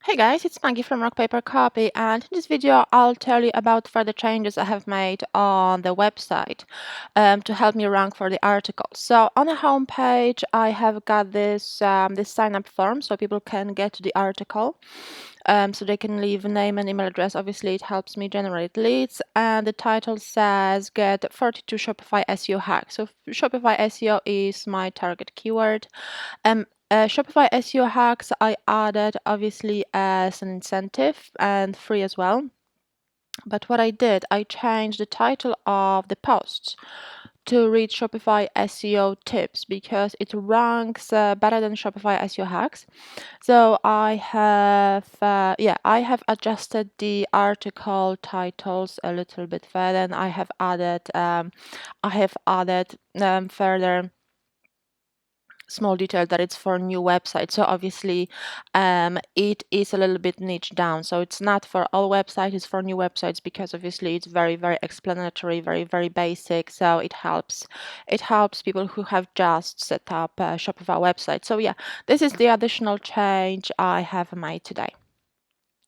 Hey guys, it's Maggie from Rock Paper Copy, and in this video I'll tell you about further changes I have made on the website to help me rank for the articles. So on the home page I have got this this sign up form so people can get to the article. So they can leave a name and email address. Obviously it helps me generate leads, and the title says get 42 Shopify SEO hacks. So Shopify SEO is my target keyword. Shopify SEO hacks I added obviously as an incentive and free as well. But what I did, I changed the title of the posts to read Shopify SEO tips because it ranks better than Shopify SEO hacks. So I have adjusted the article titles a little bit further, and I have added further small detail that it's for new websites. So obviously it is a little bit niche down, so it's not for all websites, it's for new websites, because obviously it's very explanatory, very basic, so it helps people who have just set up a Shopify website. So yeah, this is the additional change I have made today.